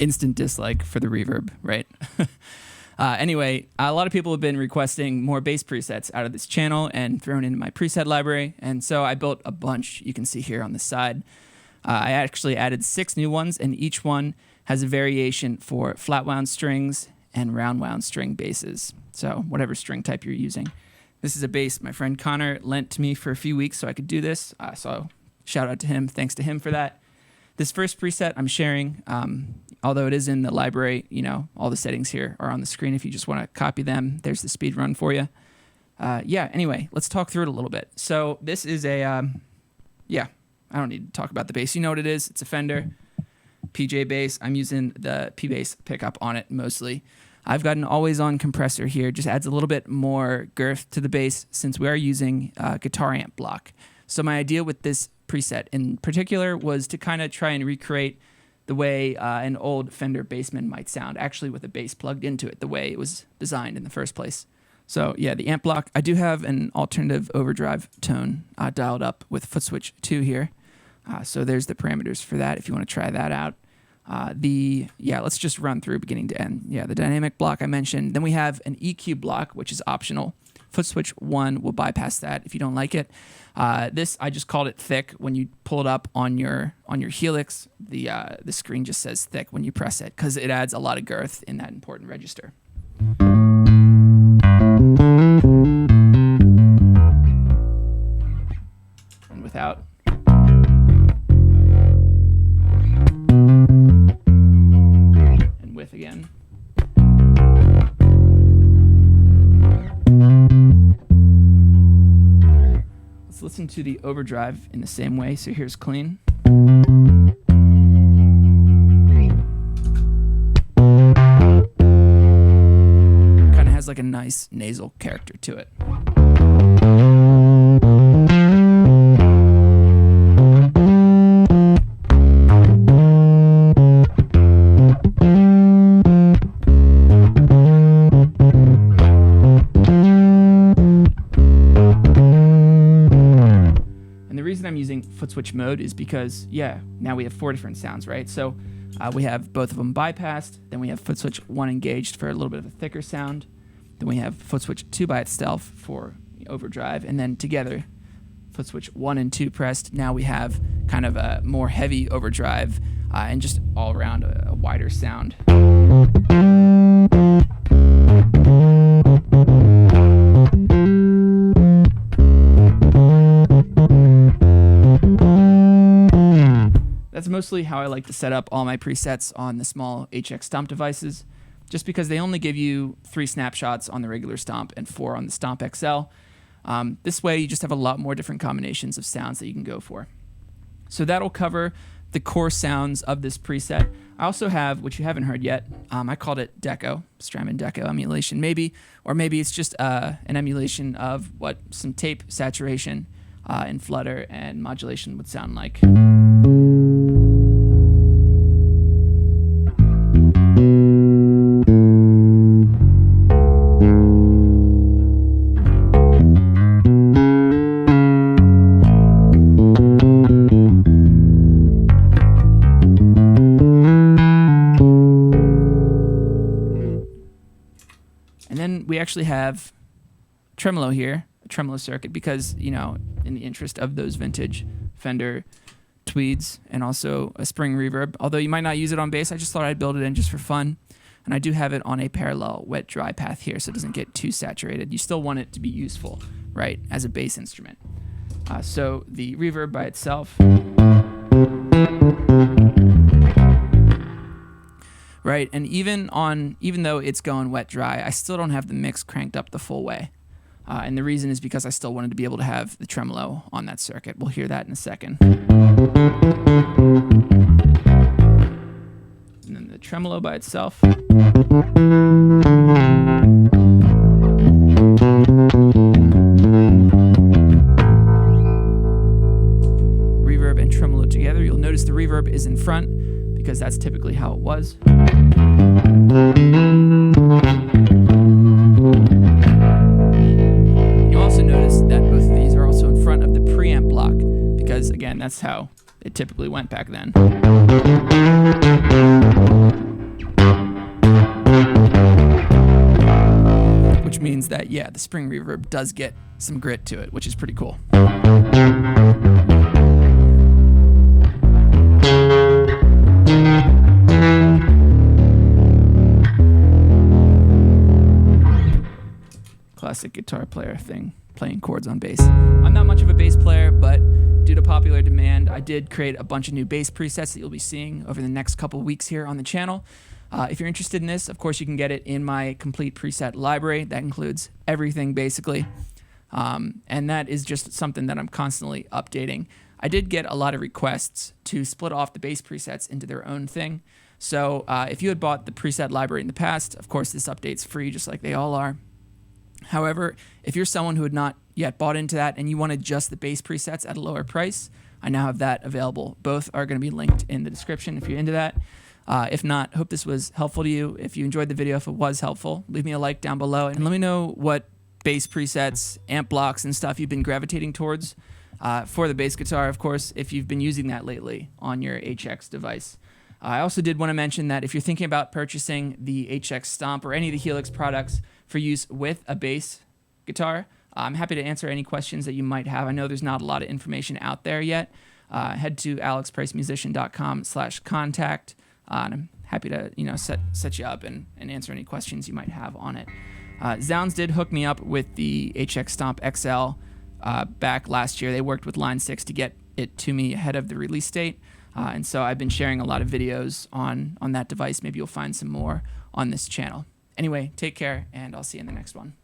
instant dislike for the reverb, right? Anyway, a lot of people have been requesting more bass presets out of this channel and thrown into my preset library, and so I built a bunch. You can see here on the side. I actually added 6 new ones, and each one has a variation for flat wound strings and round wound string basses. So whatever string type you're using. This is a bass my friend Connor lent to me for a few weeks so I could do this. So shout out to him. Thanks to him for that. This first preset I'm sharing, although it is in the library, all the settings here are on the screen if you just want to copy them. There's the speed run for you. Anyway, let's talk through it a little bit. So this is a, I don't need to talk about the bass. You know what it is. It's a Fender PJ bass. I'm using the P-Bass pickup on it mostly. I've got an always-on compressor here. Just adds a little bit more girth to the bass since we are using a guitar amp block. So my idea with this preset in particular was to kind of try and recreate the way an old Fender Bassman might sound, actually with a bass plugged into it, the way it was designed in the first place. So yeah, the amp block, I do have an alternative overdrive tone dialed up with foot switch 2 here. So there's the parameters for that if you want to try that out. Let's just run through beginning to end. Yeah, the dynamic block I mentioned. Then we have an EQ block, which is optional. Foot switch 1 will bypass that if you don't like it. This, I just called it thick. When you pull it up on your Helix, the screen just says thick when you press it because it adds a lot of girth in that important register. And without. And with again. Let's listen to the overdrive in the same way. So here's clean. Kind of has like a nice nasal character to it. I'm using foot switch mode is because, now we have 4 different sounds, right? So we have both of them bypassed, then we have foot switch 1 engaged for a little bit of a thicker sound, then we have foot switch 2 by itself for overdrive, and then together, foot switch 1 and 2 pressed, now we have kind of a more heavy overdrive and just all around a wider sound. That's mostly how I like to set up all my presets on the small HX Stomp devices, just because they only give you 3 snapshots on the regular Stomp and 4 on the Stomp XL. This way you just have a lot more different combinations of sounds that you can go for. So that'll cover the core sounds of this preset. I also have, which you haven't heard yet, I called it Deco, Strymon Deco emulation maybe, or maybe it's just an emulation of what some tape saturation and flutter and modulation would sound like. And then we actually have tremolo here, a tremolo circuit, because, in the interest of those vintage Fender tweeds and also a spring reverb. Although you might not use it on bass, I just thought I'd build it in just for fun. And I do have it on a parallel wet-dry path here so it doesn't get too saturated. You still want it to be useful, right, as a bass instrument. So the reverb by itself. Right, and even though it's going wet-dry, I still don't have the mix cranked up the full way. And the reason is because I still wanted to be able to have the tremolo on that circuit. We'll hear that in a second. And then the tremolo by itself. Reverb and tremolo together. You'll notice the reverb is in front because that's typically how it was. You also notice that both of these are also in front of the preamp block because, again, that's how it typically went back then. means that, yeah, the spring reverb does get some grit to it, which is pretty cool. Classic guitar player thing, playing chords on bass. I'm not much of a bass player, but due to popular demand, I did create a bunch of new bass presets that you'll be seeing over the next couple weeks here on the channel. If you're interested in this, of course, you can get it in my complete preset library. That includes everything, basically. And that is just something that I'm constantly updating. I did get a lot of requests to split off the bass presets into their own thing. So if you had bought the preset library in the past, of course, this update's free, just like they all are. However, if you're someone who had not yet bought into that and you wanted just the bass presets at a lower price, I now have that available. Both are going to be linked in the description if you're into that. If not, hope this was helpful to you. If you enjoyed the video, if it was helpful, leave me a like down below and let me know what bass presets, amp blocks, and stuff you've been gravitating towards for the bass guitar, of course, if you've been using that lately on your HX device. I also did want to mention that if you're thinking about purchasing the HX Stomp or any of the Helix products for use with a bass guitar, I'm happy to answer any questions that you might have. I know there's not a lot of information out there yet. Head to alexpricemusician.com/contact. And I'm happy to set you up and answer any questions you might have on it. Zounds did hook me up with the HX Stomp XL back last year. They worked with Line 6 to get it to me ahead of the release date. And so I've been sharing a lot of videos on that device. Maybe you'll find some more on this channel. Anyway, take care, and I'll see you in the next one.